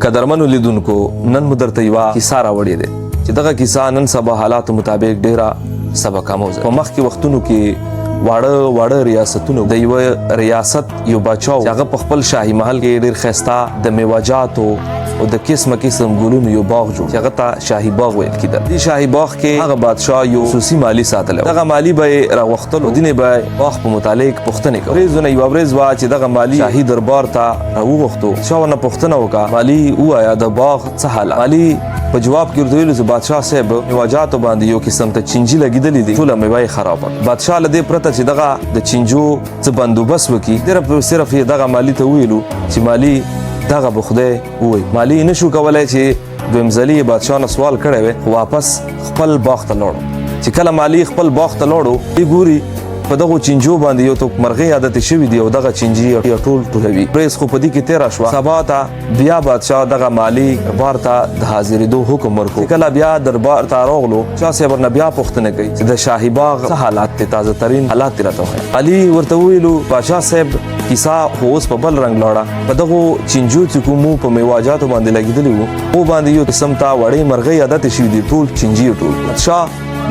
قدرمنو لیدونکو نن مو درته یوه کیسه راوړې ده چې دغه کیسه نن سبا حالاتو مطابق ډیره سبق آموزه. په مخکې وختونو کې واړه ریاستونو د یو ریاست یو بادشاه چې هغه په خپل شاهي محل کې ډیر ښایسته د میوه‌جاتو او د قسم ګلونو یو باغ جوړ چې هغه ته شاهي باغ ویل کېده. دې شاهي باغ کې هغه بادشاه یو خصوصي مالی ساتلی و. دغه مالی به یې راغوښتلو، ځینې به باغ په متعلق پوښتنې کولې. ورځونه یوه ورځ وه چې دغه مالي شاهي دربار ته راوغوښتو. شاه ورنه پوښتنه وکړه، مالي ووایه د باغ څه حال؟ مالي په جواب کې ورته ویلو چې بادشاه صاحب میوه‌جاتو باندې یو قسم ته چینجي لګېدلې دي، ټوله میوه یې خرابه. بادشاه له دې پرته چې دغه د چینجو څه بندوبست وکړي، صرف یې دغه مالي ته وویلو چې مالي دغه به خدای ووایي. مالي نشو کولی چې دویم ځلي بادشاه نه سوال کړی وی، خو واپس خپل باغ ته لاړو. چې کله مالي خپل باغ ته لاړو، ګوري په دغو چینجو باندې یو توپ مرغۍ عادتې شوي دي او دغه چینجي ټولوي. ورځ خو په دې کې تېره شوه. سبا ته بیا بادشاه دغه مالي دربار ته د حاضرېدو حکم ورکړو. کله بیا دربار ته راغلو، شاه صاحب ورنه بیا پوښتنه کوي چې د شاهي باغ څه حالات دي، تازه ترین حالات یې راته وښایه. علي ورته وویلو، بادشاه صاحب کیسه خو اوس په بل رنګ لاړه. په دغو چینجو چې کومو په میوه‌جاتو باندې لګېدلي وو، هغو باندې یو قسم ته وړې مرغۍ عادتې شوي دي، ټول چینجي ټول. شاه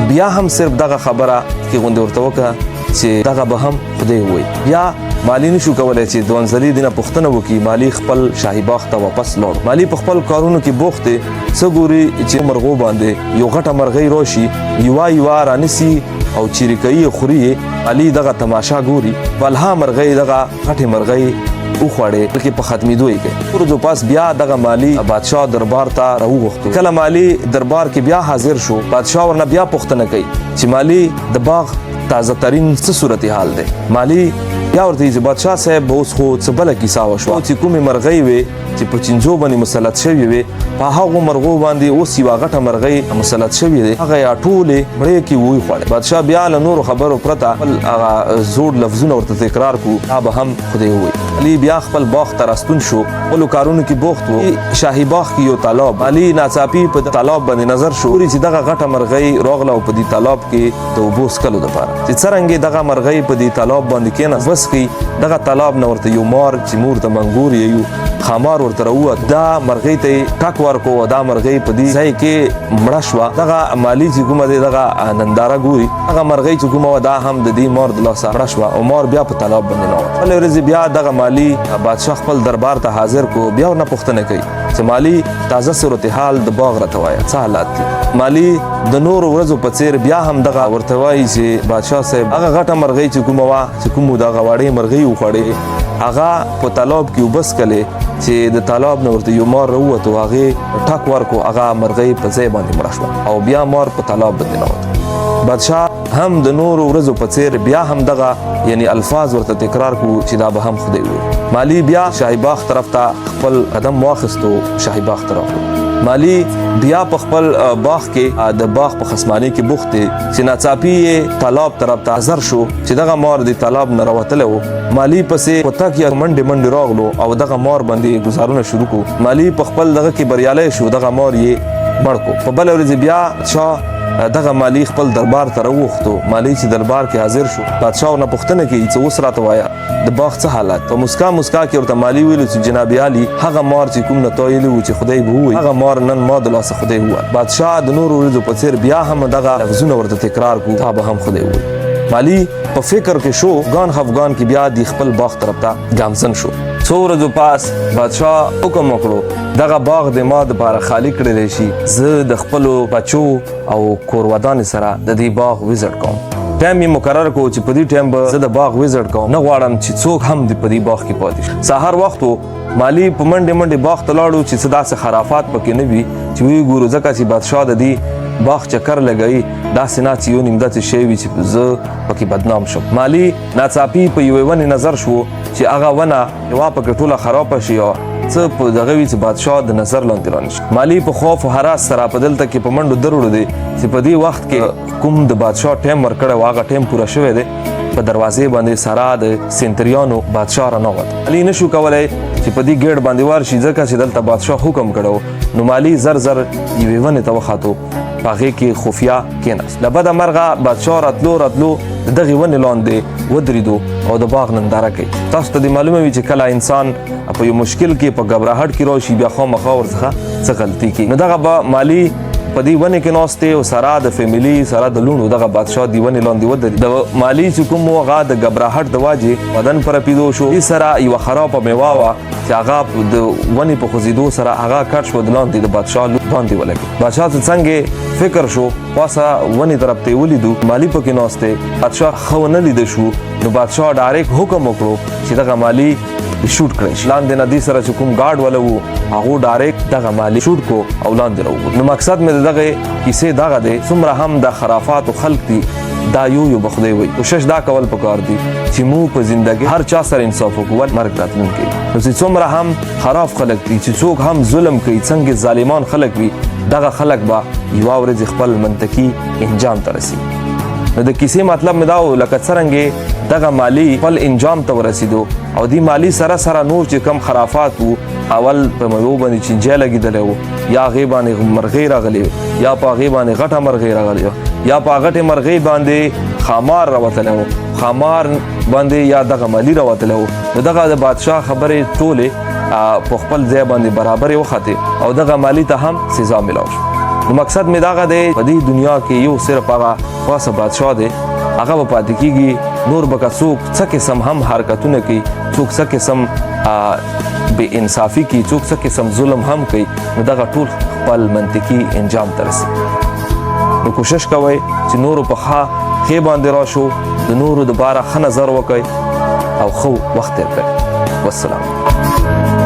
بیا هم صرف دغه خبره کې غوندې ورته وکړه چې دغه به هم خدای ووایي. بیا مالي نشو کولی چې دوانځلي دینه پوښتنه وکړي. مالي خپل شاهي باغ ته واپس لاړ. مالي په خپل کارونو کې بوخت دی. څه ګوري چې مرغو باندې یو غټه مرغۍ راشي، یوه رانیسي او چیرې کوي یې خوري. مالي دغه تماشا ګوري، بلها مرغۍ دغه غټې مرغۍ وخوړې، بلکې په ختمېدو یې کوي. ورځو پاس بیا دغه مالي بادشاه دربار ته راوغوښتو. کله مالي دربار کې بیا حاضر شو، بادشاه ورنه بیا پوښتنه کوي چې مالي د باغ تازه ترین څه صورتحال دی؟ مالي بیا ورته وایي چې بادشاه صاحب اوس خو څه بله کیسه وشوه چې کومې مرغۍ وې چې په چینجو باندې مسلط شوې وې، په هغو مرغو باندې اوس یوه غټه مرغۍ مسلط شوې دی، هغه یې ټولې مړې کې وخوړې. بادشاه بیا له نورو خبرو پرته خپل هغه زوړ لفظونه ورته تکرار کړو، دا به هم خدای ووایي. علي بیا خپل باغ ته راستون شو، خپلو کارونو کې بوخت و. شاهي باغ کې یو تالاب، علي ناڅاپي په تالاب باندې نظر شو، ګوري چې دغه غټه مرغۍ راغله او په دې تالاب کې د اوبو څښلو دپاره چې څرنګې دغه مرغۍ په دې تالاب باندې کېناست، بس کوي دغه تالاب نه ورته یو مار چې مور ته منګور یو خامار ورته راووت. دا مرغۍ ته یې ټک ورکړو او دا مرغۍ په دې ځای کې مړه شوه. دغه مالي چې کومه دی دغه ننداره ګوري، هغه مرغۍ چې کومه وه دا هم د دې مار د لاسه مړه شوه او مار بیا په تالاب باندې ننوت. بلې ورځې بیا دغه مالي بادشاه خپل دربار ته حاضر کو. بیا ورنه پوښتنه کوي چې مالي تازه صورتحال د باغ راته وایه، څه حالات دي؟ مالي د نورو ورځو په څېر بیا هم دغه ورته وایي چې بادشاه صاحب هغه غټه مرغۍ چې کومه وه چې کومو دغه وړې مرغۍ وخوړې، هغه په تالاب کې اوبه څښلې چې د تالاب نه ورته یو مار راووت او هغې ټک ورکړو، هغه مرغۍ په ځای باندې مړه شوه او بیا مار په تالاب باندې ننوت. بادشاه هم د نورو ورځو په څېر بیا هم دغه یعنی الفاظ ورته تکرار کړو چې دا به هم خدای ووایي. مالي بیا شاهي باغ طرف ته خپل قدم واخیستو، شاهي باغ ته راغلو. مالي بیا په خپل باغ کې د باغ په خصمانۍ کې بوخت دی چې ناڅاپي یې تالاب طرف ته حاضر شو چې دغه مار د تالاب نه راوتلی و. مالي پسې په تګ یا منډې راغلو او دغه مار باندې ګزارونه شروع کړو. مالي په خپل دغه کې بریالی شو، دغه مار یې مړ کړو. په بله ورځ بیا شاه دغه مالي خپل دربار ته راوغوښتو. مالي چې دربار کې حاضر شو، بادشاه ورنه پوښتنه کوي چې اوس راته وایه د باغ څه حالات؟ په مسکا کې ورته مالي ویلو چې جناب علي هغه مار چې کوم نه تایلي و چې خدای به ووایي، هغه مار نن ما د لاسه خدای ووایي. بادشاه د نورو ورځو په څېر بیا هم دغه لفظونه ورته تکرار کړو، دا به هم خدای ووایي. مالي په فکر کې شو، ګان خفګان کې بیا د خپل باغ طرف ته ګامزن شو. څو ورځو پاس بادشاه حکم وکړو دغه باغ د ما دپاره خالي کړلی شي، زه د خپلو بچو او کورودانې سره د دې باغ وزټ کوم. ټایم یې مقرر کړو چې په دې ټایم به زه د باغ وزټ کوم، نه غواړم چې څوک هم په دې باغ کې پاتې شي. سهار وخت و، مالي په منډې باغ ته لاړو چې څه داسې خرافات پکې نه وي چې ویې ګورو، ځکه چې بادشاه د دې باغ چکر لګوي، داسې نه چې یو نیم داسې شی وي چې زه پکې بدنام شم. مالي ناڅاپي په یوې ونې نظر شو چې هغه ونه یوه پکې ټوله خرابه شي او څه په دغه وي چې بادشاه د نظر لاندې رانشي. مالي په خوف و حراس سره په دلته کې په منډو دروړو دی چې په دې وخت کې کوم د بادشاه ټایم ورکړی و، هغه ټایم پوره شوی دی. په دروازې باندې سره د سینتریانو بادشاه رانوت. علي نشو کولی چې په دې ګیټ باندې ورشي، ځکه چې دلته بادشاه حکم کړی. نو مالي زر یوې ونې ته وخاتو، په هغې کې خفیه کېناست. له بده مرغه بادشاه راتلو د دغې ونې لاندې ودرېدو او د باغ ننداره کوي. تاسو ته دې معلومه وي چې کله انسان په یو مشکل کې په غبرهټ کې راشي بیا خامخا ورڅخه څه غلطي کوي. نو دغه به مالي په دې ونې کې ناست دی او سره د فیملي سره د لوڼو دغه بادشاه دې ونې لاندې ودرېد. د مالي چې کوم و هغه د غبرهټ د واجې بدن پر پیدو شو. دې سره یوه خرابه میوه وه چې هغه د ونې په خوځېدو سره هغه کټ شو د لاندې د بادشاه باندې ولګېد. بادشاه ته څنګه فکر شو پاسه ونې طرف ته یې ولیدو مالي پکې ناست دی. بادشاه ښه ونه لیده شو نو بادشاه ډایرکټ حکم وکړو چې دغه مالي شوټ کړی شي. لاندې نه دې سره چې کوم ګارډ والا و هغو ډایرکټ دغه مالي شوټ کو او لاندې راوغورځېد. نو مقصد مې د دغې کیسې دغه دی څومره هم د خرافاتو خلق دي دا یو به خدای وایي. کوشش دا کول پکار دي چې موږ په زندګۍ هر چا سره انصاف وکړو مرګ راتلونکی. نو چې څومره هم خراف خلق دي چې څوک هم ظلم کوي څنګه ظالمان خلق وي دغه خلق به یوه ورځ خپل منطقي انجام ته رسي. نو د کیسې مطلب مې دا و لکه څرنګې دغه مالي خپل انجام ته ورسېدو او دې مالي سره سره نور چې کم خرافات وو اول په میوو باندې چینجی لګېدلی و یا هغې باندې مرغۍ راغلې یا په هغې باندې غټه مرغۍ راغلې وه یا په غټې مرغۍ باندې خامار راوتلی و خامار باندې یا دغه مالي راوتلی و. نو دغه د بادشاه خبرې ټولې په خپل ځای باندې برابرې وختې او دغه مالي ته هم سزا میلاو شو. نو مقصد مې دغه دی په دې دنیا کې یو صرف هغه خاصه بادشاه دی هغه به پاتې کېږي. نور به که څوک څه قسم هم حرکتونه کوي څوک څه قسم بې انصافي کوي څوک څه قسم ظلم هم کوي نو دغه ټول خپل منطقي انجام ته رسي. نو کوشش کوئ چې نورو په ښې باندې راشو د نورو دپاره ښه نظر وکئ او ښه وخت تېر کړئ. والسلام.